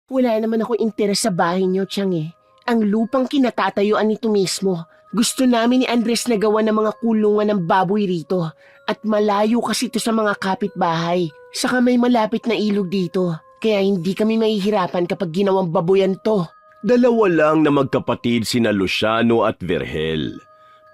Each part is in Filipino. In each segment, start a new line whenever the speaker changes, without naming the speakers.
Wala naman ako interes sa bahay niyo, Chang eh. Ang lupang kinatatayuan nito mismo. Gusto namin ni Andres na gawa ng mga kulungan ng baboy rito. At malayo kasi ito sa mga kapitbahay. Saka may malapit na ilog dito. Kaya hindi kami mahihirapan kapag ginawang baboyan to.
Dalawa lang na magkapatid sina Luciano at Virgel.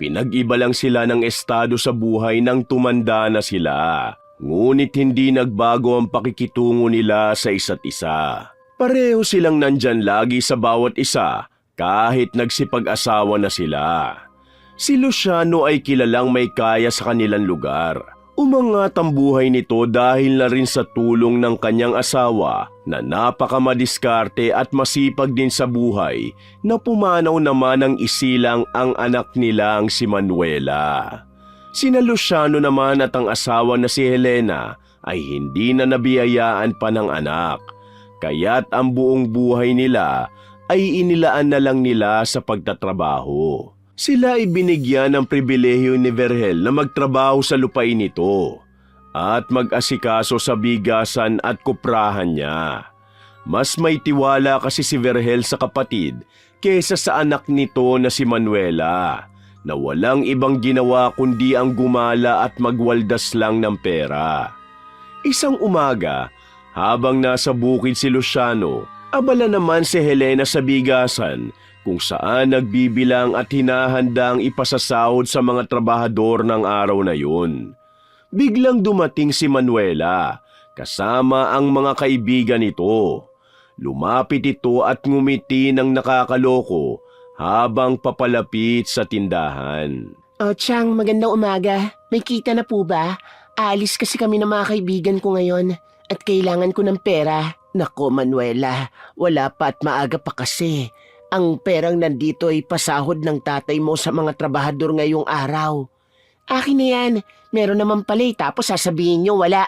Pinag-iba lang sila ng estado sa buhay nang tumanda na sila. Ngunit hindi nagbago ang pakikitungo nila sa isa't isa. Pareho silang nandyan lagi sa bawat isa kahit nagsipag-asawa na sila. Si Luciano ay kilalang may kaya sa kanilang lugar. Umangat ang buhay nito dahil na rin sa tulong ng kanyang asawa na napakamadiskarte at masipag din sa buhay na pumanaw naman ng isilang ang anak nilang si Manuela. Sina Luciano naman at ang asawa na si Helena ay hindi na nabiyayaan pa ng anak. Kaya't ang buong buhay nila ay inilaan na lang nila sa pagtatrabaho. Sila ay binigyan ng pribilehiyo ni Virgel na magtrabaho sa lupain nito at mag-asikaso sa bigasan at kuprahan niya. Mas may tiwala kasi si Virgel sa kapatid kesa sa anak nito na si Manuela na walang ibang ginawa kundi ang gumala at magwaldas lang ng pera. Isang umaga, habang nasa bukid si Luciano, abala naman si Helena sa bigasan kung saan nagbibilang at hinahandang ipasasahod sa mga trabahador ng araw na yun. Biglang dumating si Manuela kasama ang mga kaibigan nito. Lumapit ito at ngumiti ng nakakaloko habang papalapit sa tindahan.
Chang, magandang umaga. May kita na po ba? Aalis kasi kami ng mga kaibigan ko ngayon at kailangan ko ng pera. Nako Manuela, wala pa at maaga pa kasi. Ang perang nandito ay pasahod ng tatay mo sa mga trabahador ngayong araw. Akin na yan, meron naman pala tapos sasabihin nyo wala.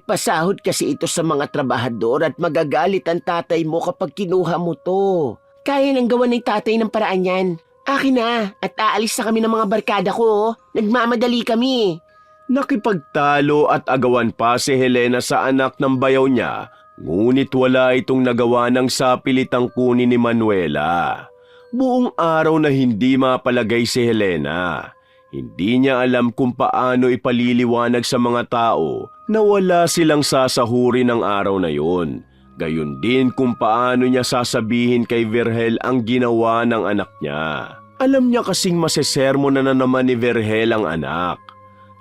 Pasahod kasi ito sa mga trabahador at magagalit ang tatay mo kapag kinuha mo to. Kaya nang gawa ng tatay ng paraan yan. Akin na at aalis na kami ng mga barkada ko. Nagmamadali kami.
Nakipagtalo at agawan pa si Helena sa anak ng bayaw niya, ngunit wala itong nagawa ng sapilitang kunin ni Manuela. Buong araw na hindi mapalagay si Helena. Hindi niya alam kung paano ipaliliwanag sa mga tao na wala silang sasahurin ng araw na yun. Gayon din kung paano niya sasabihin kay Virgel ang ginawa ng anak niya. Alam niya kasing masesermo na naman ni Virgel ang anak.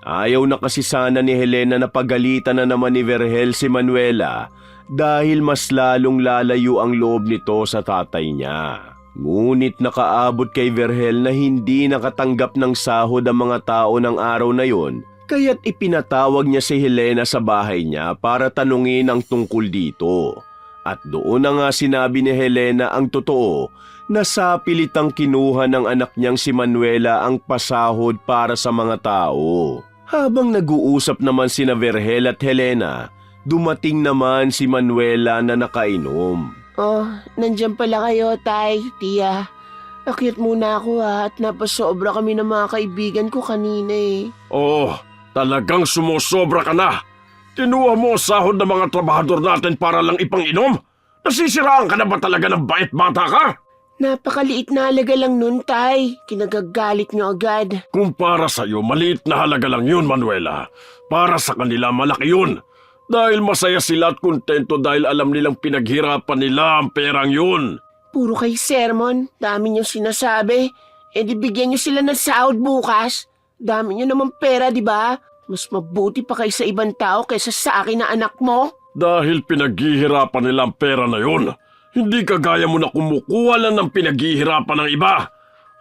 Ayaw na kasi sana ni Helena na pagalitan na naman ni Virgel si Manuela dahil mas lalong lalayo ang loob nito sa tatay niya. Ngunit nakaabot kay Virgel na hindi nakatanggap ng sahod ang mga tao ng araw na yon, kaya't ipinatawag niya si Helena sa bahay niya para tanungin ang tungkol dito. At doon na nga sinabi ni Helena ang totoo na sa pilitang kinuha ng anak niyang si Manuela ang pasahod para sa mga tao. Habang nag-uusap naman sina Virgel at Helena, dumating naman si Manuela na nakainom.
Nandyan pala kayo, tay, tiya. Akyat muna ako at napasobra kami ng mga kaibigan ko kanina eh.
Talagang sumusobra ka na. Kinuha mo ang sahod ng mga trabahador natin para lang ipang-inom? Nasisiraan ka na ba talaga ng bait bata ka?
Napakaliit na halaga lang nun, tay. Kinagagalit nyo agad.
Kung para sa'yo, maliit na halaga lang yun, Manuela. Para sa kanila, malaki yun. Dahil masaya sila at kontento dahil alam nilang pinaghirapan nila ang perang yun.
Puro kay sermon. Dami nyo sinasabi. Di bigyan nyo sila ng sahod bukas. Dami nyo naman pera, di ba? Mas mabuti pa kayo sa ibang tao kaysa sa akin na anak mo.
Dahil pinaghihirapan nila ang pera na yun. Hindi kagaya mo na kumukuha lang ng pinaghihirapan ng iba.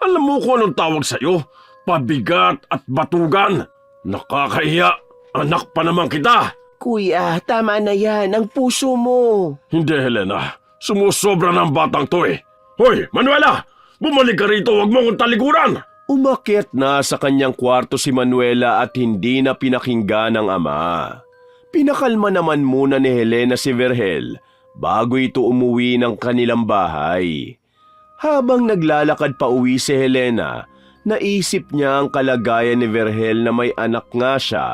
Alam mo kung anong tawag sa'yo? Pabigat at batugan. Nakakahiya. Anak pa naman kita.
Kuya, tama na yan. Ang puso mo.
Hindi, Helena. Sumusobra ng batang to eh. Hoy, Manuela! Bumalik ka rito, huwag mo kong talikuran!
Umakyat na sa kanyang kwarto si Manuela at hindi na pinakinggan ng ama. Pinakalma naman muna ni Helena si Virgel bago ito umuwi ng kanilang bahay. Habang naglalakad pa uwi si Helena, naisip niya ang kalagayan ni Virgel na may anak nga siya,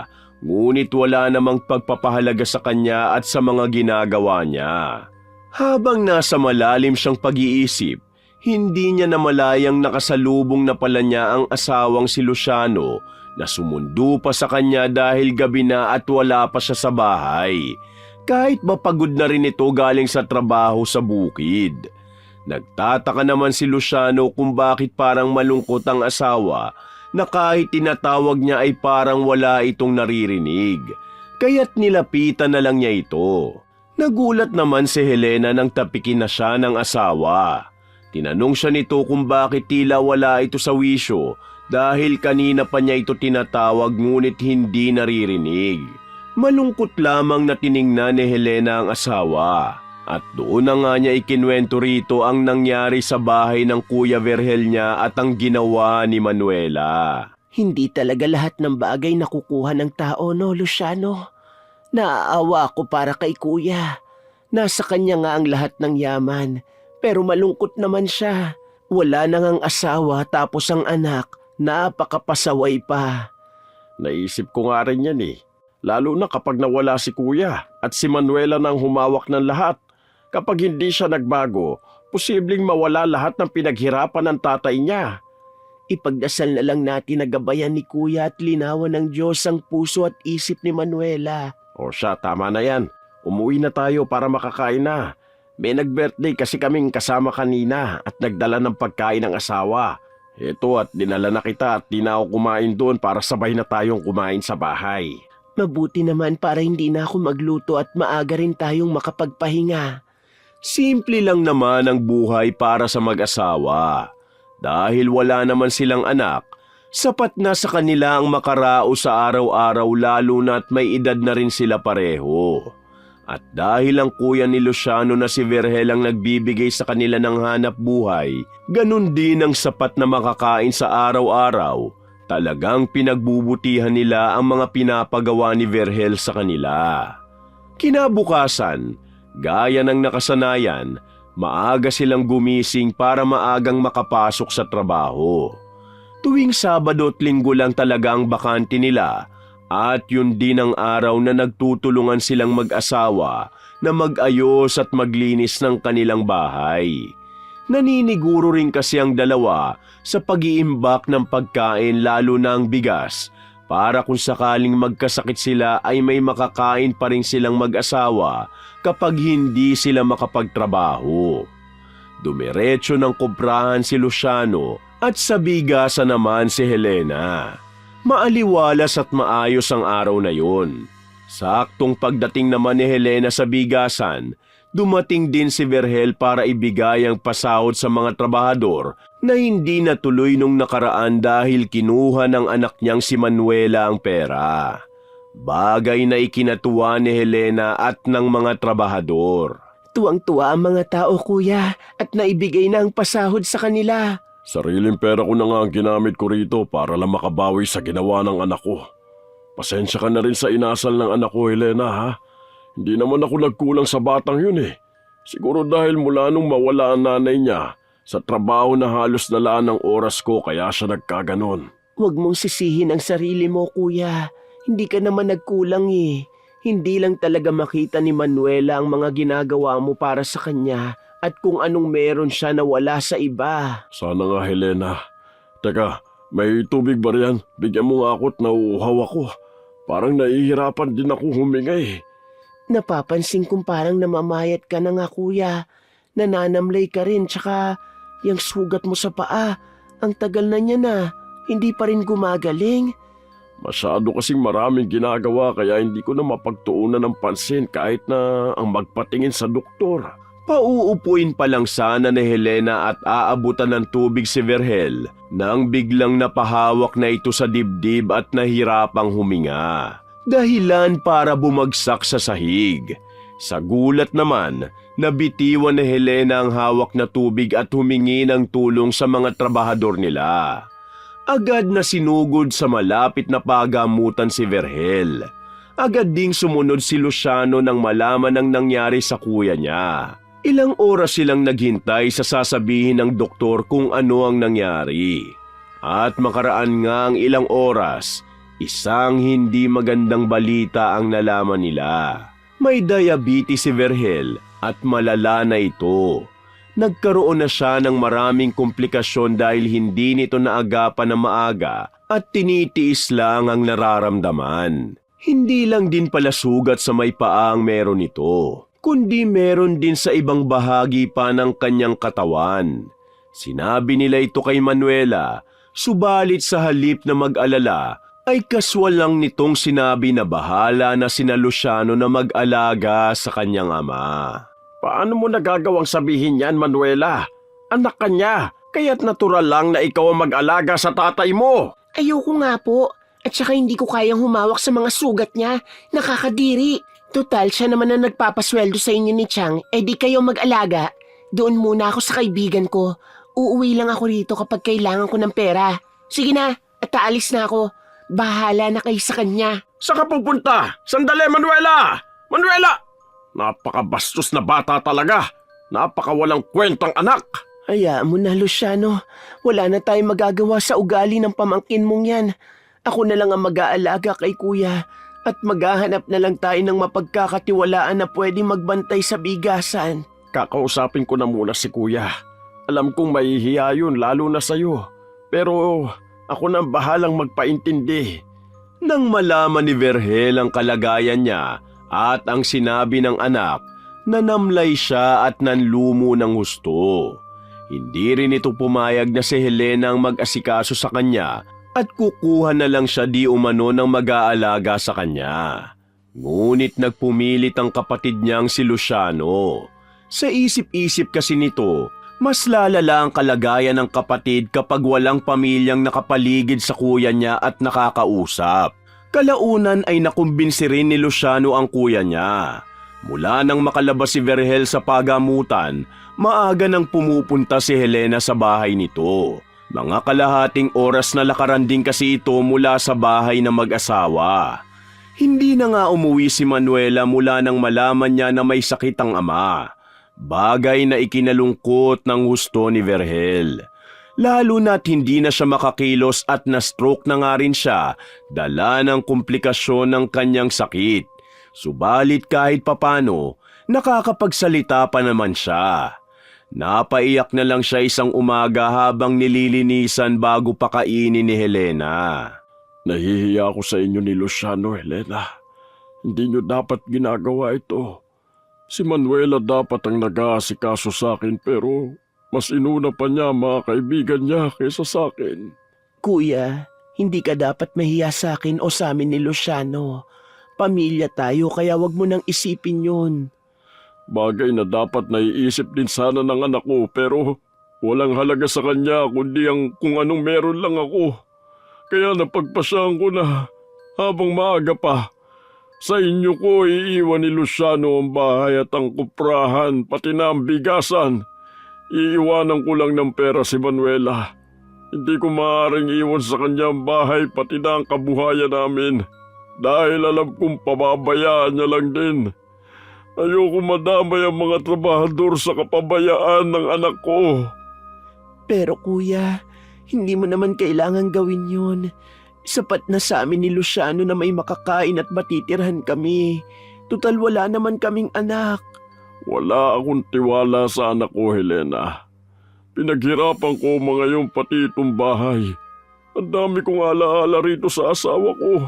ngunit wala namang pagpapahalaga sa kanya at sa mga ginagawa niya. Habang nasa malalim siyang pag-iisip, hindi niya namalayang nakasalubong na pala niya ang asawang si Luciano na sumundo pa sa kanya dahil gabi na at wala pa siya sa bahay. Kahit mapagod na rin ito galing sa trabaho sa bukid. Nagtataka naman si Luciano kung bakit parang malungkot ang asawa na kahit tinatawag niya ay parang wala itong naririnig. Kaya't nilapitan na lang niya ito. Nagulat naman si Helena nang tapikin na siya ng asawa. Tinanong siya nito kung bakit tila wala ito sa wisyo dahil kanina pa niya ito tinatawag ngunit hindi naririnig. Malungkot lamang na tiningnan ni Helena ang asawa at doon na nga niya ikinwento rito ang nangyari sa bahay ng Kuya Vergel niya at ang ginawa ni Manuela.
Hindi talaga lahat ng bagay nakukuha ng tao, no, Luciano? Naaawa ako para kay Kuya. Nasa kanya nga ang lahat ng yaman. Pero malungkot naman siya. Wala na ngang asawa tapos ang anak, napakapasaway pa.
Naisip ko nga rin yan eh. Lalo na kapag nawala si Kuya at si Manuela nang humawak ng lahat. Kapag hindi siya nagbago, posibleng mawala lahat ng pinaghirapan ng tatay niya.
Ipagdasal na lang natin na gabayan ni Kuya at linawan ng Diyos ang puso at isip ni Manuela.
O siya, tama na yan. Umuwi na tayo para makakain na. May nag-birthday kasi kaming kasama kanina at nagdala ng pagkain ng asawa. Ito at dinala na kita at di na ako kumain doon para sabay na tayong kumain sa bahay.
Mabuti naman para hindi na ako magluto at maaga rin tayong makapagpahinga.
Simple lang naman ang buhay para sa mag-asawa. Dahil wala naman silang anak, sapat na sa kanila ang makaraos sa araw-araw lalo na't may edad na rin sila pareho. At dahil ang kuya ni Luciano na si Vergel ang nagbibigay sa kanila ng hanap buhay, ganun din ang sapat na makakain sa araw-araw. Talagang pinagbubutihan nila ang mga pinapagawa ni Vergel sa kanila. Kinabukasan, gaya ng nakasanayan, maaga silang gumising para maagang makapasok sa trabaho. Tuwing Sabado at Linggo lang talaga ang bakante nila at yun din ang araw na nagtutulungan silang mag-asawa na mag-ayos at maglinis ng kanilang bahay. Naniniguro rin kasi ang dalawa sa pag-iimbak ng pagkain lalo na ang bigas para kung sakaling magkasakit sila ay may makakain pa rin silang mag-asawa kapag hindi sila makapagtrabaho. Dumiretso ng kubrahan si Luciano at sa bigasan naman si Helena. Maaliwalas at maayos ang araw na yun. Saktong pagdating naman ni Helena sa bigasan, dumating din si Vergel para ibigay ang pasahod sa mga trabahador na hindi natuloy nung nakaraan dahil kinuha ng anak niyang si Manuela ang pera. Bagay na ikinatuwa ni Helena at ng mga trabahador.
Tuwang-tuwa ang mga tao, Kuya, at naibigay na ang pasahod sa kanila.
Sariling pera ko na nga ang ginamit ko rito para lang makabawi sa ginawa ng anak ko. Pasensya ka na rin sa inasal ng anak ko, Helena, ha? Hindi naman ako nagkulang sa batang yun eh. Siguro dahil mula nung mawala ang nanay niya, sa trabaho na halos nalaan ng oras ko kaya siya nagkaganon.
Huwag mong sisihin ang sarili mo, Kuya. Hindi ka naman nagkulang eh. Hindi lang talaga makita ni Manuela ang mga ginagawa mo para sa kanya at kung anong meron siya na wala sa iba.
Sana nga, Helena. Teka, may tubig ba riyan? Bigyan mo nga ako at nauuhaw ako. Parang nahihirapan din ako huminga eh.
Napapansin kong parang namamayat ka na nga, Kuya. Nananamlay ka rin, tsaka yung sugat mo sa paa. Ang tagal na niya na, hindi pa rin gumagaling.
Masyado kasing maraming ginagawa kaya hindi ko na mapagtuunan ng pansin kahit na ang magpatingin sa doktor.
Pauupuin pa lang sana ni Helena at aabutan ng tubig si Vergel nang biglang napahawak na ito sa dibdib at nahirapang huminga. Dahilan para bumagsak sa sahig. Sa gulat naman, nabitiwan ni Helena ang hawak na tubig at humingi ng tulong sa mga trabahador nila. Agad na sinugod sa malapit na pagamutan si Vergel. Agad ding sumunod si Luciano nang malaman ang nangyari sa kuya niya. Ilang oras silang naghintay sa sasabihin ng doktor kung ano ang nangyari. At makaraan nga ang ilang oras, isang hindi magandang balita ang nalaman nila. May diabetes si Vergel at malala na ito. Nagkaroon na siya ng maraming komplikasyon dahil hindi nito naagapan na maaga at tinitiis lang ang nararamdaman. Hindi lang din pala sugat sa may paa ang meron nito, kundi meron din sa ibang bahagi pa ng kanyang katawan. Sinabi nila ito kay Manuela, subalit sa halip na mag-alala, ay kaswal lang nitong sinabi na bahala na sina Luciano na mag-alaga sa kanyang ama.
Paano mo nagagawang sabihin yan, Manuela? Anak ka niya, kaya't natural lang na ikaw ang mag-alaga sa tatay mo.
Ayoko nga po. At saka hindi ko kayang humawak sa mga sugat niya. Nakakadiri. Total, siya naman ang nagpapasweldo sa inyo ni Chang. Eh di kayo mag-alaga. Doon muna ako sa kaibigan ko. Uuwi lang ako rito kapag kailangan ko ng pera. Sige na, at aalis na ako. Bahala na kayo sa kanya.
Saan ka pupunta? Sandali, Manuela! Manuela! Napakabastos na bata talaga. Napakawalang kwentang anak.
Hayaan mo na, Luciano. Wala na tayong magagawa sa ugali ng pamangkin mong yan. Ako na lang ang mag-aalaga kay kuya at maghahanap na lang tayo ng mapagkakatiwalaan na pwedeng magbantay sa bigasan.
Kakausapin ko na muna si kuya. Alam kong mahihiya yun lalo na sa'yo. Pero ako na bahalang magpaintindi.
Nang malaman ni Vergel ang kalagayan niya at ang sinabi ng anak, nanamlay siya at nanlumo ng husto. Hindi rin ito pumayag na si Helena ang mag-asikaso sa kanya at kukuha na lang siya di umano ng mag-aalaga sa kanya. Ngunit nagpumilit ang kapatid niyang si Luciano. Sa isip-isip kasi nito, mas lalala ang kalagayan ng kapatid kapag walang pamilyang nakapaligid sa kuya niya at nakakausap. Kalaunan ay nakumbinsi rin ni Luciano ang kuya niya. Mula nang makalabas si Vergel sa pagamutan, maaga nang pumupunta si Helena sa bahay nito. Mga kalahating oras na lakaran din kasi ito mula sa bahay ng mag-asawa. Hindi na nga umuwi si Manuela mula nang malaman niya na may sakit ang ama. Bagay na ikinalungkot ng husto ni Vergel. Lalo na't hindi na siya makakilos at na-stroke na nga rin siya dala ng komplikasyon ng kanyang sakit. Subalit kahit papano, nakakapagsalita pa naman siya. Napaiyak na lang siya isang umaga habang nililinisan bago pakainin ni Helena.
Nahihiya ako sa inyo ni Luciano, Helena. Hindi nyo dapat ginagawa ito. Si Manuela dapat ang nag-aasikaso sa akin pero mas inuna pa niya mga kaibigan niya kaysa sa akin.
Kuya, hindi ka dapat mahiya sa akin o sa amin ni Luciano. Pamilya tayo kaya wag mo nang isipin yun.
Bagay na dapat naiisip din sana ng anak ko pero walang halaga sa kanya kundi ang kung anong meron lang ako. Kaya napagpasyahan ko na habang maaga pa. Sa inyo ko iiwan ni Luciano ang bahay at ang kuprahan pati na ang bigasan. Iiwanan ko lang ng pera si Manuela. Hindi ko maaaring iwan sa kanya ang bahay pati na ang kabuhayan namin. Dahil alam kong pababayaan niya lang din. Ayoko madamay ang mga trabahador sa kapabayaan ng anak ko.
Pero kuya, hindi mo naman kailangan gawin yun. Sapat na sa amin ni Luciano na may makakain at matitirhan kami. Tutal wala naman kaming anak.
Wala akong tiwala sa anak ko, Helena. Pinaghirapan ko mga yung pati itong bahay. Ang dami kong alaala rito sa asawa ko.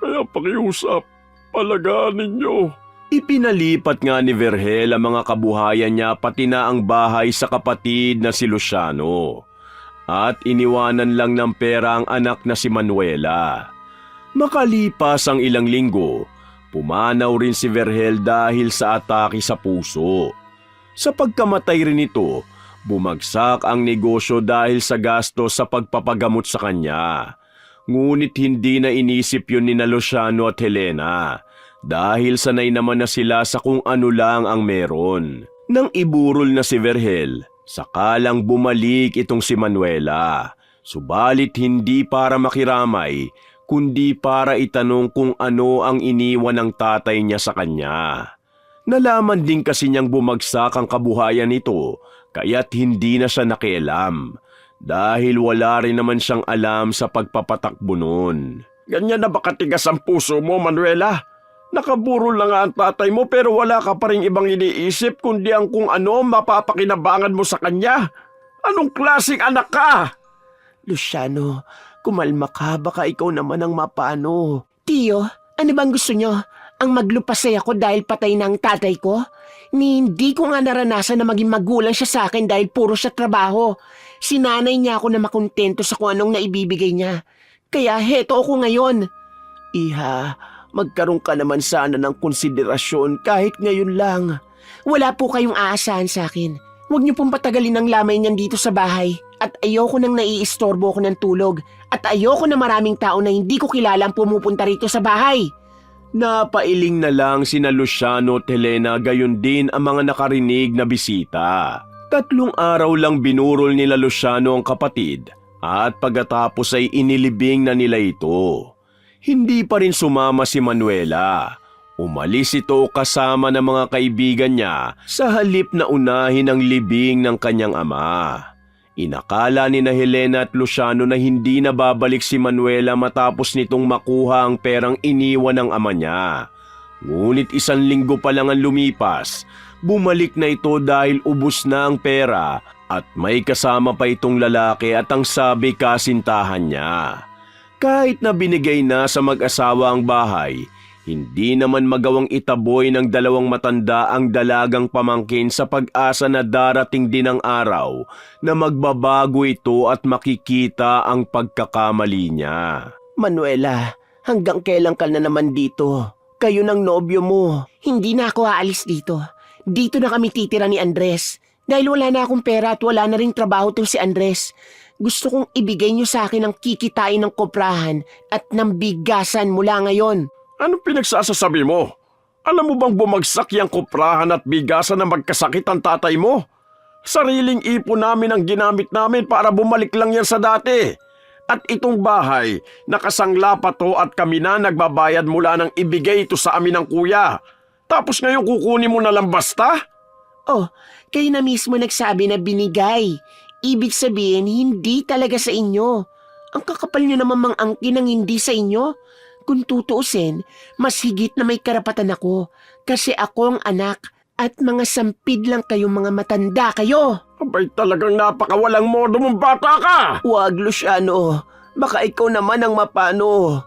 Kaya pakiusap, palagaan ninyo.
Ipinalipat nga ni Vergel ang mga kabuhayan niya pati na ang bahay sa kapatid na si Luciano. At iniwanan lang ng pera ang anak na si Manuela. Makalipas ang ilang linggo, pumanaw rin si Vergel dahil sa atake sa puso. Sa pagkamatay rin ito, bumagsak ang negosyo dahil sa gasto sa pagpapagamot sa kanya. Ngunit hindi na inisip yun ni Luciano at Helena dahil sanay naman na sila sa kung ano lang ang meron. Nang iburol na si Vergel, sakalang bumalik itong si Manuela. Subalit hindi para makiramay, kundi para itanong kung ano ang iniwan ng tatay niya sa kanya. Nalaman din kasi niyang bumagsak ang kabuhayan nito, kaya't hindi na siya nakialam. Dahil wala rin naman siyang alam sa pagpapatakbo nun.
Ganyan na ba katigas ang puso mo, Manuela? Nakaburo lang nga ang tatay mo pero wala ka pa rin ibang iniisip kundi ang kung ano mapapakinabangan mo sa kanya. Anong klaseng anak ka?
Luciano, kumalma ka, baka ikaw naman ang mapano. Tiyo, ano bang gusto nyo? Ang maglupasay ako dahil patay na ang tatay ko? Hindi ko nga naranasan na maging magulang siya sa akin dahil puro siya trabaho. Sinanay niya ako na makontento sa kung anong naibibigay niya. Kaya heto ako ngayon. Iha, magkaroon ka naman sana ng konsiderasyon kahit ngayon lang. Wala po kayong aasahan sa akin. Huwag niyo pong patagalin ang lamay niyan dito sa bahay. At ayoko nang naiistorbo ko ng tulog. At ayoko na maraming tao na hindi ko kilala ang pumupunta rito sa bahay.
Napailing na lang sina Luciano at Helena gayon din ang mga nakarinig na bisita. 3 araw lang binurol nila Luciano ang kapatid at pagkatapos ay inilibing na nila ito. Hindi pa rin sumama si Manuela. Umalis ito kasama ng mga kaibigan niya sa halip na unahin ang libing ng kanyang ama. Inakala ni na Helena at Luciano na hindi na babalik si Manuela matapos nitong makuha ang perang iniwan ng ama niya. Ngunit 1 linggo pa lang ang lumipas, bumalik na ito dahil ubos na ang pera at may kasama pa itong lalaki at ang sabi kasintahan niya. Kahit na binigay na sa mag-asawa ang bahay, hindi naman magawang itaboy ng 2 matanda ang dalagang pamangkin sa pag-asa na darating din ang araw na magbabago ito at makikita ang pagkakamali niya.
Manuela, hanggang kailan ka na naman dito? Kayo ng nobyo mo. Hindi na ako aalis dito. Dito na kami titira ni Andres. Dahil wala na akong pera at wala na ring trabaho to si Andres. Gusto kong ibigay niyo sa akin ang kikitain ng koprahan at ng bigasan mula ngayon.
Ano pinagsasasabi mo? Alam mo bang bumagsak yung koprahan at bigasan na magkasakit ang tatay mo? Sariling ipon namin ang ginamit namin para bumalik lang yan sa dati. At itong bahay, nakasangla pa to at kami na nagbabayad mula nang ibigay ito sa amin ng kuya. Tapos ngayon kukunin mo na lang basta?
Oh, kayo na mismo nagsabi na binigay. Ibig sabihin, hindi talaga sa inyo. Ang kakapal niyo naman mang-angkin ng hindi sa inyo. Kung tutuusin, mas higit na may karapatan ako kasi ako ang anak at mga sampid lang kayong mga matanda kayo.
Abay talagang napakawalang modo mong bata ka!
Huwag, Luciano. Baka ikaw naman ang mapano.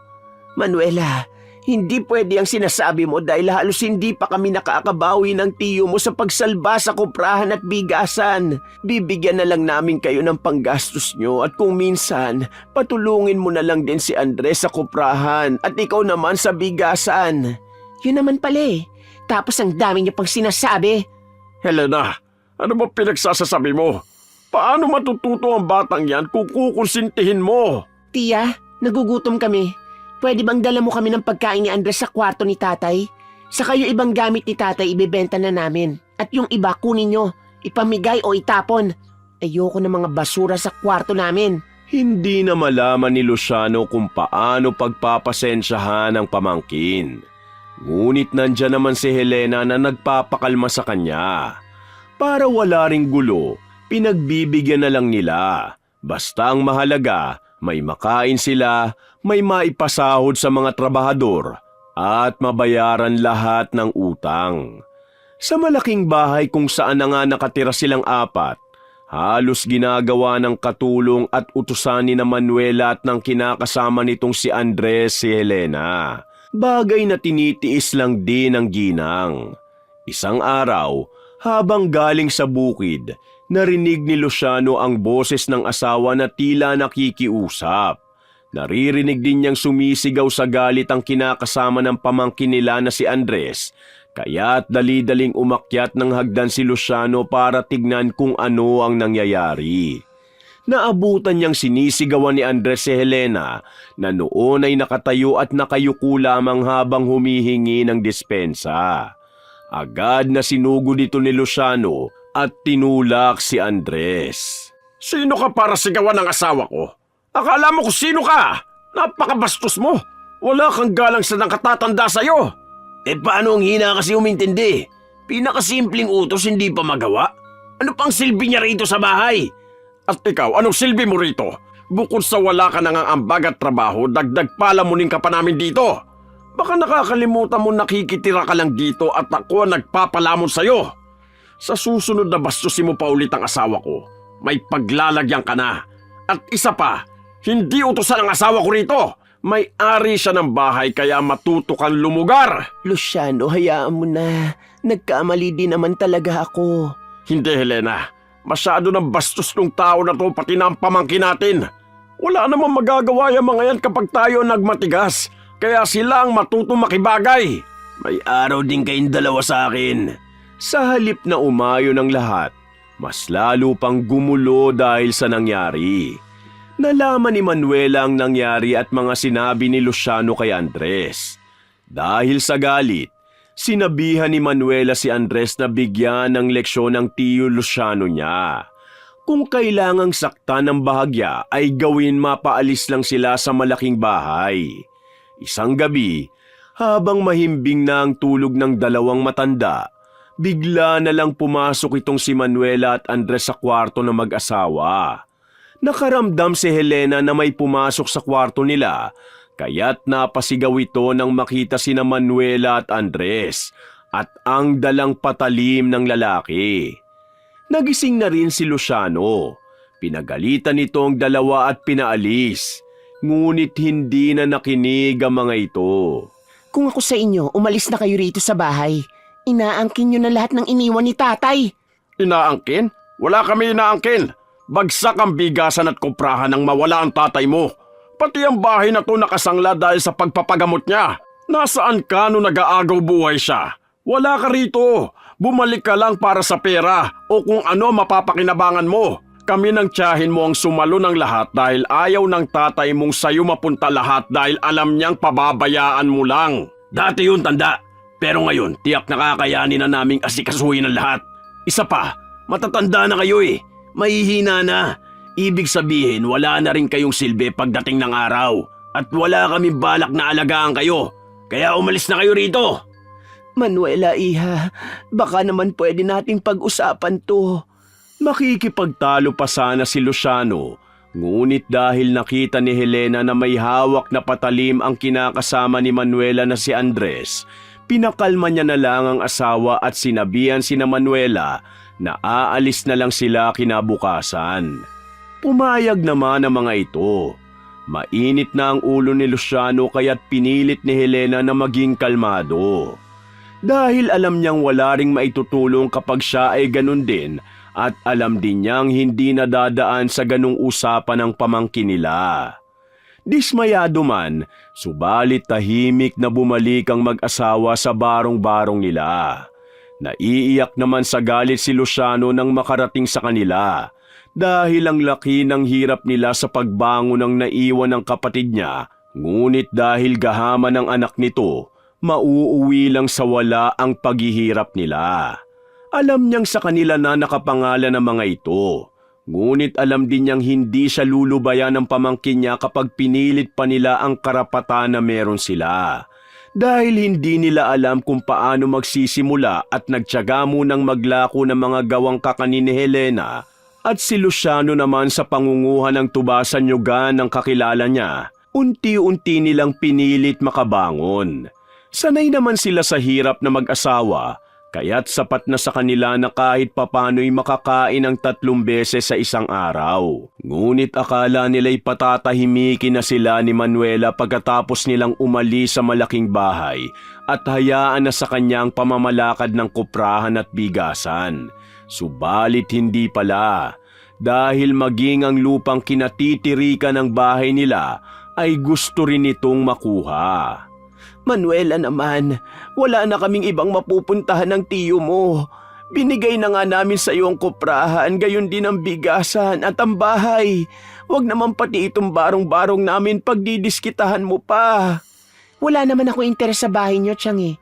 Manuela, hindi pwede ang sinasabi mo dahil halos hindi pa kami nakakabawi ng tiyo mo sa pagsalba sa koprahan at bigasan. Bibigyan na lang namin kayo ng panggastos nyo at kung minsan, patulungin mo na lang din si Andres sa koprahan at ikaw naman sa bigasan. Yun naman pala eh. Tapos ang dami niya pang sinasabi.
Helena, ano ba pinagsasasabi mo? Paano matututo ang batang yan kung kukonsintihin mo?
Tiya, nagugutom kami. Pwede bang dala mo kami ng pagkain ni Andres sa kwarto ni tatay? Saka yung ibang gamit ni tatay ibebenta na namin. At yung iba kunin nyo, ipamigay o itapon. Ayoko ng mga basura sa kwarto namin.
Hindi na malaman ni Luciano kung paano pagpapasensyahan ang pamangkin. Ngunit nandyan naman si Helena na nagpapakalma sa kanya. Para wala ring gulo, pinagbibigyan na lang nila. Basta ang mahalaga, may makain sila, may maipasahod sa mga trabahador at mabayaran lahat ng utang. Sa malaking bahay kung saan na nga nakatira silang 4, halos ginagawa ng katulong at utusan ni na Manuela at ng kinakasama nitong si Andres si Helena. Bagay na tinitiis lang din ng ginang. Isang araw, habang galing sa bukid, narinig ni Luciano ang boses ng asawa na tila nakikiusap. Naririnig din niyang sumisigaw sa galit ang kinakasama ng pamangkin nila na si Andres, kaya't dali-daling umakyat ng hagdan si Luciano para tignan kung ano ang nangyayari. Naabutan niyang sinisigawan ni Andres si Helena na noon ay nakatayo at nakayuko lamang habang humihingi ng dispensa. Agad na sinugod ito ni Luciano at tinulak si Andres.
Sino ka para sigawan ng asawa ko? Akala mo kung sino ka? Napakabastos mo. Wala kang galang sa nakatatanda sa'yo.
Paano ang hina kasi umintindi? Pinakasimpleng utos hindi pa magawa? Ano pang silbi niya rito sa bahay?
At ikaw, anong silbi mo rito? Bukod sa wala ka nang ambag at trabaho, dagdag palamunin ka pa namin dito. Baka nakakalimutan mo nakikitira ka lang dito at ako ang nagpapalamon sa'yo. Sa susunod na bastusin mo pa ulit ang asawa ko, may paglalagyan ka na. At isa pa, hindi utusan ang asawa ko rito. May-ari siya ng bahay kaya matuto kang lumugar.
Luciano, hayaan mo na. Nagkamali din naman talaga ako.
Hindi, Helena. Masyado ng bastos ng tao na to pati na ang pamangkin natin. Wala namang magagawa yung mga yan kapag tayo nagmatigas. Kaya sila ang matutong makibagay. May araw din kayong dalawa sa akin.
Sa halip na umayo ng lahat, mas lalo pang gumulo dahil sa nangyari. Nalaman ni Manuela ang nangyari at mga sinabi ni Luciano kay Andres. Dahil sa galit, sinabihan ni Manuela si Andres na bigyan ng leksyon ng tiyo Luciano niya. Kung kailangang saktan ng bahagya ay gawin mapaalis lang sila sa malaking bahay. Isang gabi, habang mahimbing na ang tulog ng dalawang matanda, bigla na lang pumasok itong si Manuela at Andres sa kwarto ng mag-asawa. Nakaramdam si Helena na may pumasok sa kwarto nila, kaya't napasigaw ito nang makita sina Manuela at Andres at ang dalang patalim ng lalaki. Nagising na rin si Luciano. Pinagalitan nito ang dalawa at pinaalis, ngunit hindi na nakinig ang mga ito.
Kung ako sa inyo, umalis na kayo rito sa bahay. Inaangkin nyo na lahat ng iniwan ni tatay.
Inaangkin? Wala kami inaangkin. Bagsak ang bigasan at kuprahan nang mawala ang tatay mo. Pati ang bahay na to nakasangla dahil sa pagpapagamot niya. Nasaan ka nung nag-aagaw buhay siya? Wala ka rito. Bumalik ka lang para sa pera o kung ano mapapakinabangan mo. Kami nang tiyahin mo ang sumalo ng lahat dahil ayaw ng tatay mong sayo mapunta lahat dahil alam niyang pababayaan mo lang. Dati yun, tanda. Pero ngayon, tiyak nakakayanin na naming asikasuhin ang lahat. Isa pa, matatanda na kayo eh. Mahihina na. Ibig sabihin, wala na rin kayong silbi pagdating ng araw. At wala kaming balak na alagaan kayo. Kaya umalis na kayo rito.
Manuela, iha, baka naman pwede nating pag-usapan to.
Makikipagtalo pa sana si Luciano, ngunit dahil nakita ni Helena na may hawak na patalim ang kinakasama ni Manuela na si Andres, pinakalma niya na lang ang asawa at sinabihan sina Manuela na aalis na lang sila kinabukasan. Pumayag naman ang mga ito. Mainit na ang ulo ni Luciano kaya't pinilit ni Helena na maging kalmado. Dahil alam niyang wala ring maitutulong kapag siya ay ganun din at alam din niyang hindi nadadaan sa ganung usapan ng pamangkin nila. Dismayado man, subalit tahimik na bumalik ang mag-asawa sa barong-barong nila. Naiiyak naman sa galit si Luciano nang makarating sa kanila dahil ang laki ng hirap nila sa pagbangon ng naiwan ng kapatid niya, ngunit dahil gahaman ng anak nito, mauuwi lang sa wala ang paghihirap nila. Alam niyang sa kanila na nakapangalan ng mga ito, ngunit alam din niyang hindi siya lulubayan ng pamangkin niya kapag pinilit pa nila ang karapatan na meron sila. Dahil hindi nila alam kung paano magsisimula at nagtiyaga munang maglako ng mga gawang kakanin ni Helena at si Luciano naman sa pangunguha ng tubasan nyugan ng kakilala niya, unti-unti nilang pinilit makabangon. Sanay naman sila sa hirap na mag-asawa, kaya't sapat na sa kanila na kahit papano'y makakain ng 3 beses sa isang araw. Ngunit akala nila'y patatahimikin na sila ni Manuela pagkatapos nilang umalis sa malaking bahay at hayaan na sa kanyang pamamalakad ng kuprahan at bigasan. Subalit hindi pala, dahil maging ang lupang kinatitirikan ng bahay nila ay gusto rin itong makuha.
Manuela naman, wala na kaming ibang mapupuntahan ng tiyo mo. Binigay na nga namin sa iyo ang kuprahan, gayon din ang bigasan at ang bahay. Huwag naman pati itong barong-barong namin pagdidiskitahan mo pa. Wala naman ako interes sa bahay niyo, Tiyang eh.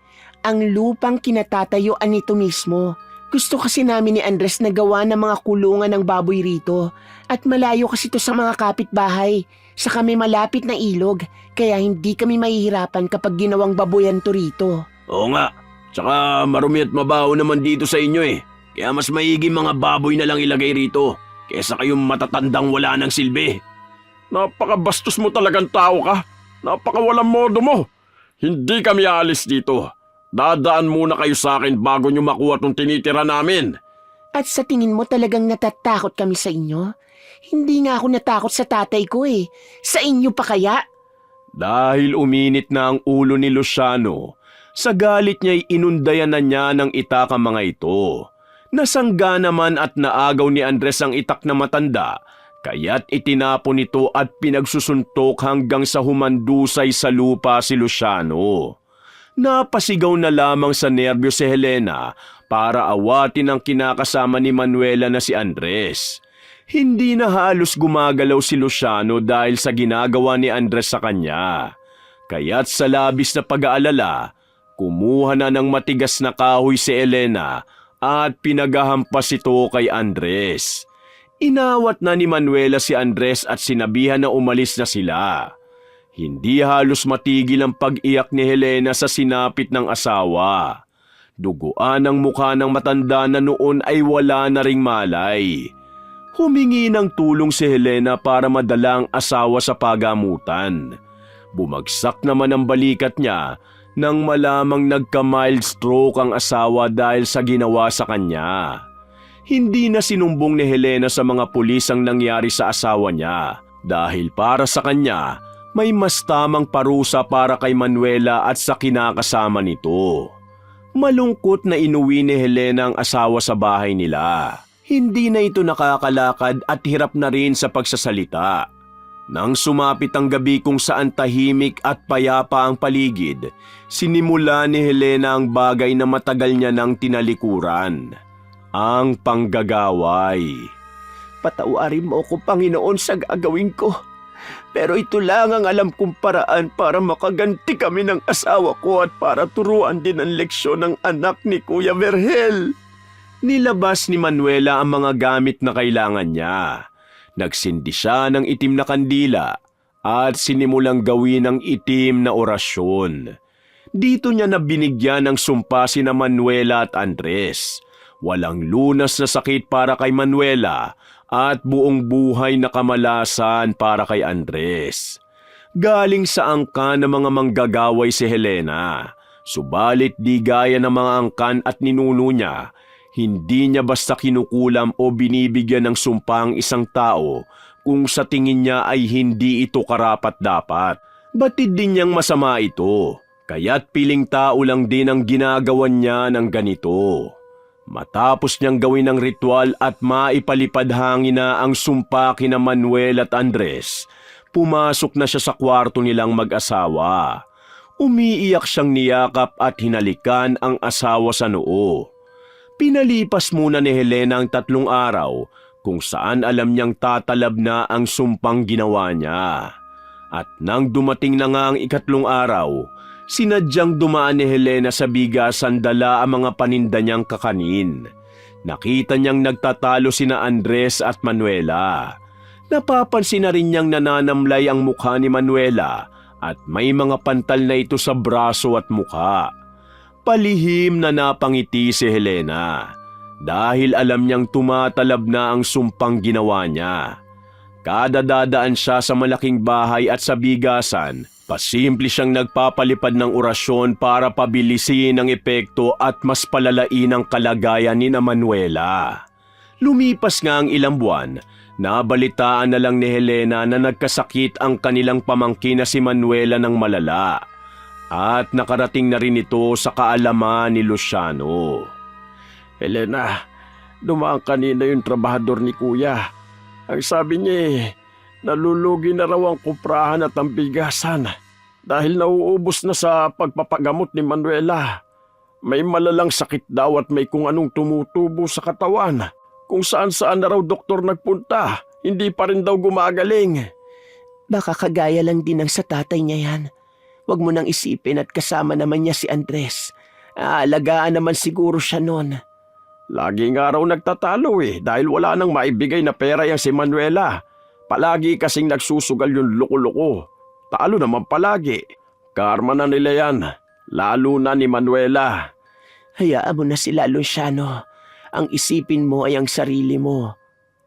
Ang lupang kinatatayuan nito mismo. Gusto kasi namin ni Andres na gawa ng mga kulungan ng baboy rito. At malayo kasi ito sa mga kapitbahay. Sa kami malapit na ilog, kaya hindi kami mahihirapan kapag ginawang baboyan to rito.
Oo nga, tsaka marumi at mabaho naman dito sa inyo eh. Kaya mas maigi mga baboy na lang ilagay rito, kesa kayong matatandang wala ng silbi. Napakabastos mo talagang tao ka. Napakawalang modo mo. Hindi kami aalis dito. Dadaan muna kayo sa akin bago nyo makuha tong tinitira namin.
At sa tingin mo talagang natatakot kami sa inyo? Hindi nga ako natakot sa tatay ko eh. Sa inyo pa kaya?
Dahil uminit na ang ulo ni Luciano, sa galit niya'y inundayan na niya ng itak ang mga ito. Nasangga naman at naagaw ni Andres ang itak na matanda, kaya't itinapon ito at pinagsusuntok hanggang sa humandusay sa lupa si Luciano. Napasigaw na lamang sa nerbyo si Helena para awatin ang kinakasama ni Manuela na si Andres. Hindi na halos gumagalaw si Luciano dahil sa ginagawa ni Andres sa kanya. Kaya't sa labis na pag-aalala, kumuha na ng matigas na kahoy si Helena at pinagahampas ito kay Andres. Inawat na ni Manuela si Andres at sinabihan na umalis na sila. Hindi halos matigil ang pag-iyak ni Helena sa sinapit ng asawa. Duguan ang mukha ng matanda na noon ay wala na ring malay. Humingi ng tulong si Helena para madala ang asawa sa pagamutan. Bumagsak naman ang balikat niya nang malamang nagka-mild stroke ang asawa dahil sa ginawa sa kanya. Hindi na sinumbong ni Helena sa mga pulis ang nangyari sa asawa niya dahil para sa kanya may mas tamang parusa para kay Manuela at sa kinakasama nito. Malungkot na inuwi ni Helena ang asawa sa bahay nila. Hindi na ito nakakalakad at hirap na rin sa pagsasalita. Nang sumapit ang gabi kung saan tahimik at payapa ang paligid, sinimula ni Helena ang bagay na matagal niya nang tinalikuran. Ang panggagaway.
Patawarin mo ako, Panginoon, sa gagawin ko. Pero ito lang ang alam kong paraan para makaganti kami ng asawa ko at para turuan din ang leksyon ng anak ni Kuya Vergel. Nilabas ni Manuela ang mga gamit na kailangan niya. Nagsindi siya ng itim na kandila at sinimulang gawin ang itim na orasyon. Dito niya na binigyan ng sumpa sina Manuela at Andres. Walang lunas na sakit para kay Manuela at buong buhay na kamalasan para kay Andres. Galing sa angkan ng mga manggagaway si Helena, subalit di gaya ng mga angkan at ninuno niya, hindi niya basta kinukulam o binibigyan ng sumpa ang isang tao kung sa tingin niya ay hindi ito karapat-dapat. Batid din niyang masama ito, kaya't piling tao lang din ang ginagawan niya ng ganito. Matapos niyang gawin ang ritual at maipalipad hangin na ang sumpa kina Manuel at Andres, pumasok na siya sa kwarto nilang mag-asawa. Umiiyak siyang niyakap at hinalikan ang asawa sa noo. Pinalipas muna ni Helena ang 3 araw kung saan alam niyang tatalab na ang sumpang ginawa niya. At nang dumating na nga ang 4 araw, sinadyang dumaan ni Helena sa bigasan dala ang mga paninda niyang kakanin. Nakita niyang nagtatalo sina Andres at Manuela. Napapansin na rin niyang nananamlay ang mukha ni Manuela at may mga pantal na ito sa braso at mukha. Palihim na napangiti si Helena dahil alam niyang tumatalab na ang sumpang ginawa niya. Kada dadaan siya sa malaking bahay at sa bigasan, pasimple siyang nagpapalipad ng orasyon para pabilisin ang epekto at mas palalain ang kalagayan ni Manuela. Lumipas nga ang ilang buwan, nabalitaan na lang ni Helena na nagkasakit ang kanilang pamangkin na si Manuela ng malala. At nakarating na rin ito sa kaalaman ni Luciano.
Helena, dumaan kanina yung trabahador ni Kuya. Ang sabi niya nalulugi na raw ang kuprahan at ang bigasan dahil nauubos na sa pagpapagamot ni Manuela. May malalang sakit daw at may kung anong tumutubo sa katawan. Kung saan-saan na raw doktor nagpunta, hindi pa rin daw gumagaling.
Baka kagaya lang din ang sa tatay niya yan. Huwag mo nang isipin at kasama naman niya si Andres. Aalagaan naman siguro siya nun.
Lagi nga raw nagtatalo dahil wala nang maibigay na pera yung si Manuela. Palagi kasing nagsusugal yung loko-loko. Talo naman palagi. Karma na nila yan, lalo na ni Manuela.
Hayaan mo na sila, Luciano. Ang isipin mo ay ang sarili mo.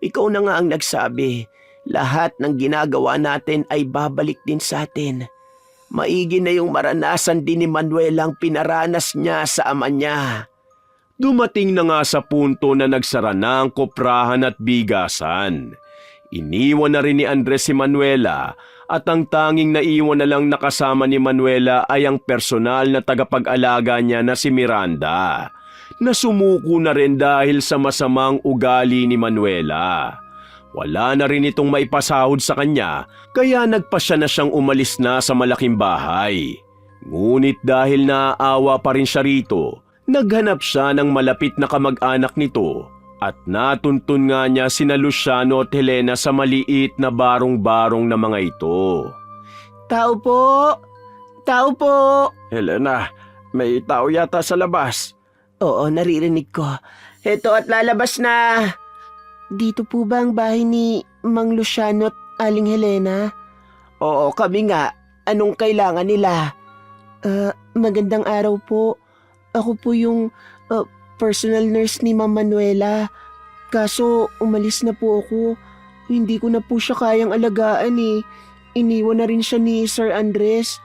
Ikaw na nga ang nagsabi, lahat ng ginagawa natin ay babalik din sa atin. Maigi na yung maranasan din ni Manuel ang pinaranas niya sa ama niya.
Dumating na nga sa punto na nagsara na ang koprahan at bigasan. Iniwan na rin ni Andres si Manuela at ang tanging naiwan na lang nakasama ni Manuela ay ang personal na tagapag-alaga niya na si Miranda, na sumuko na rin dahil sa masamang ugali ni Manuela. Wala na rin itong maipasahod sa kanya kaya nagpasya na siyang umalis na sa malaking bahay. Ngunit dahil naaawa pa rin siya rito, naghanap siya ng malapit na kamag-anak nito at natuntun nga niya sina Luciano at Helena sa maliit na barong-barong na mga ito.
Tao po! Tao po!
Helena, may tao yata sa labas.
Oo, naririnig ko. Heto at lalabas na. Dito po ba ang bahay ni Mang Luciano at Aling Helena? Oo, kami nga. Anong kailangan nila? Magandang araw po. Ako po yung personal nurse ni Ma'am Manuela. Kaso umalis na po ako. Hindi ko na po siya kayang alagaan eh. Iniwan na rin siya ni Sir Andres.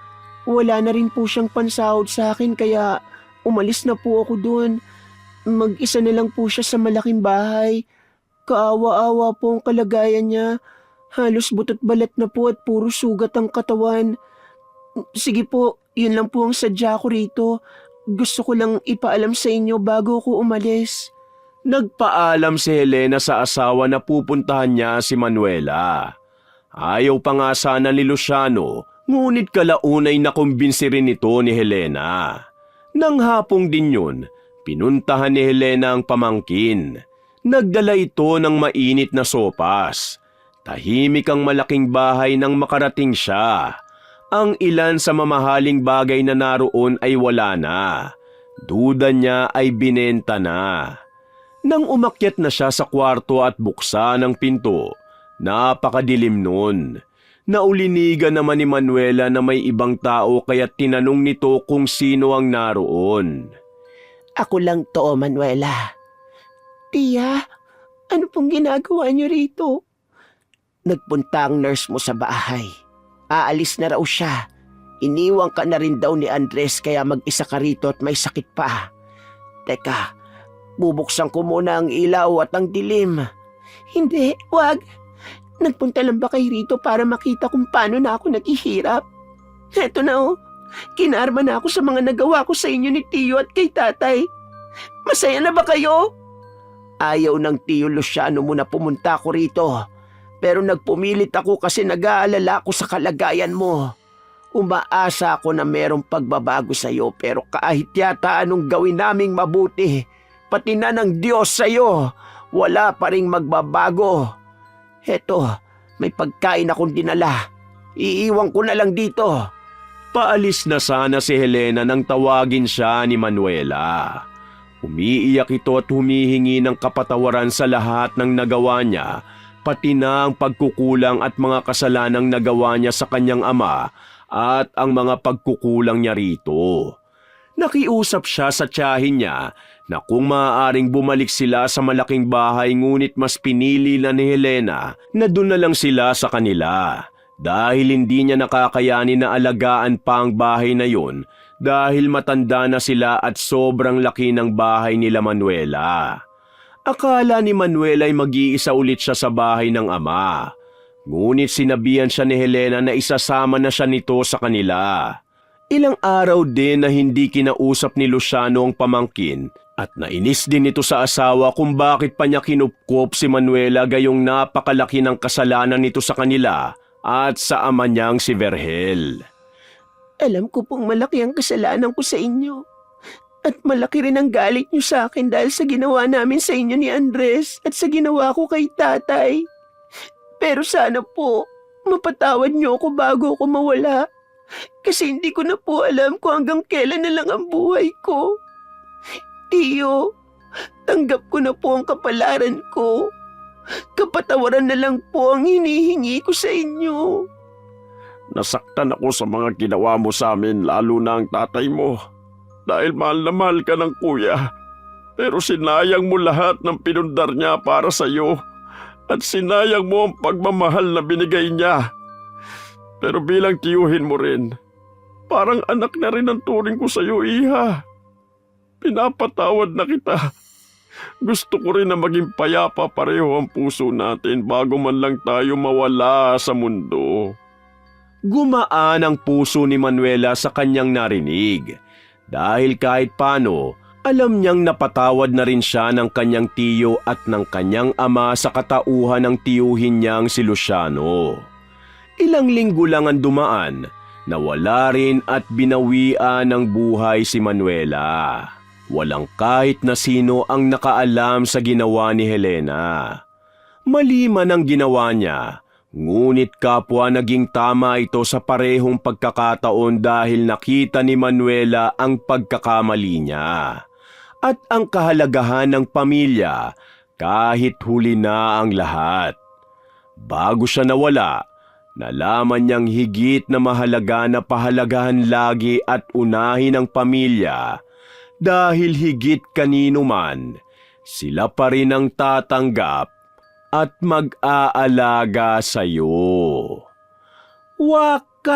Wala na rin po siyang pansahod sa akin kaya umalis na po ako doon. Mag-isa na lang po siya sa malaking bahay. Kaawa-awa po ang kalagayan niya. Halos butot balat na po at puro sugat ang katawan. Sige po, yun lang po ang sadya ko rito. Gusto ko lang ipaalam sa inyo bago ko umalis.
Nagpaalam si Helena sa asawa na pupuntahan niya si Manuela. Ayaw pa nga sana ni Luciano, ngunit kalaunay nakumbinsi rin ito ni Helena. Nang hapong din yun, pinuntahan ni Helena ang pamangkin. Nagdala ito ng mainit na sopas. Tahimik ang malaking bahay nang makarating siya. Ang ilan sa mamahaling bagay na naroon ay wala na. Duda niya ay binenta na. Nang umakyat na siya sa kwarto at buksan ang pinto, napakadilim nun. Naulinigan naman ni Manuela na may ibang tao kaya tinanong nito kung sino ang naroon.
Ako lang to, Manuela. Tia, ano pong ginagawa niyo rito? Nagpunta ang nurse mo sa bahay. Aalis na raw siya. Iniwan ka na rin daw ni Andres kaya mag-isa ka rito at may sakit pa. Teka, bubuksan ko muna ang ilaw at ang dilim. Hindi, wag. Nagpunta lang ba kayo rito para makita kung paano na ako naghihirap? Heto na oh, kinarma na ako sa mga nagawa ko sa inyo ni Tio at kay Tatay. Masaya na ba kayo? Ayaw ng Tio Luciano mo na pumunta ako rito. Pero nagpumilit ako kasi nag-aalala ako sa kalagayan mo. Umaasa ako na merong pagbabago sa iyo pero kahit yata anong gawin naming mabuti, pati na ng Diyos sa iyo, wala pa ring magbabago. Heto, may pagkain akong dinala. Iiwan ko na lang dito.
Paalis na sana si Helena nang tawagin siya ni Manuela. Umiiyak ito at humihingi ng kapatawaran sa lahat ng nagawa niya, pati na ang pagkukulang at mga kasalanang nagawa niya sa kanyang ama at ang mga pagkukulang niya rito. Nakiusap siya sa tiyahin niya na kung maaaring bumalik sila sa malaking bahay ngunit mas pinili na ni Helena na doon na lang sila sa kanila dahil hindi niya nakakayanin na alagaan pa ang bahay na yon dahil matanda na sila at sobrang laki ng bahay nila Manuela. Akala ni Manuela ay mag-iisa ulit siya sa bahay ng ama. Ngunit sinabihan siya ni Helena na isasama na siya nito sa kanila. Ilang araw din na hindi kinausap ni Luciano ang pamangkin at nainis din ito sa asawa kung bakit pa niya kinupkop si Manuela gayong napakalaki ng kasalanan nito sa kanila at sa ama niyang si Vergel.
Alam ko pong malaki ang kasalanan ko sa inyo. At malaki rin ang galit niyo sa akin dahil sa ginawa namin sa inyo ni Andres at sa ginawa ko kay Tatay. Pero sana po, mapatawad niyo ako bago ako mawala. Kasi hindi ko na po alam kung hanggang kailan na lang ang buhay ko. Tio, tanggap ko na po ang kapalaran ko. Kapatawaran na lang po ang hinihingi ko sa inyo.
Nasaktan ako sa mga ginawa mo sa amin, lalo na ang tatay mo. Dahil mahal na mahal ka ng kuya. Pero sinayang mo lahat ng pinundar niya para sa iyo. At sinayang mo ang pagmamahal na binigay niya. Pero bilang tiyuhin mo rin, Parang anak na rin ang turing ko sa'yo, Iha. Pinapatawad na kita. Gusto ko rin na maging payapa pareho ang puso natin bago man lang tayo mawala sa mundo.
Gumaan ang puso ni Manuela sa kanyang narinig dahil kahit paano alam niyang napatawad na rin siya ng kanyang tiyo at ng kanyang ama sa katauhan ng tiyuhin niyang si Luciano. Ilang linggo lang ang dumaan na wala rin at binawian ng buhay si Manuela. Walang kahit na sino ang nakaalam sa ginawa ni Helena. Mali man ang ginawa niya, ngunit kapwa naging tama ito sa parehong pagkakataon dahil nakita ni Manuela ang pagkakamali niya at ang kahalagahan ng pamilya kahit huli na ang lahat. Bago siya nawala, nalaman niyang higit na mahalaga na pahalagahan lagi at unahin ang pamilya dahil higit kanino man, sila pa rin ang tatanggap at mag-aalaga sa'yo. Wakas!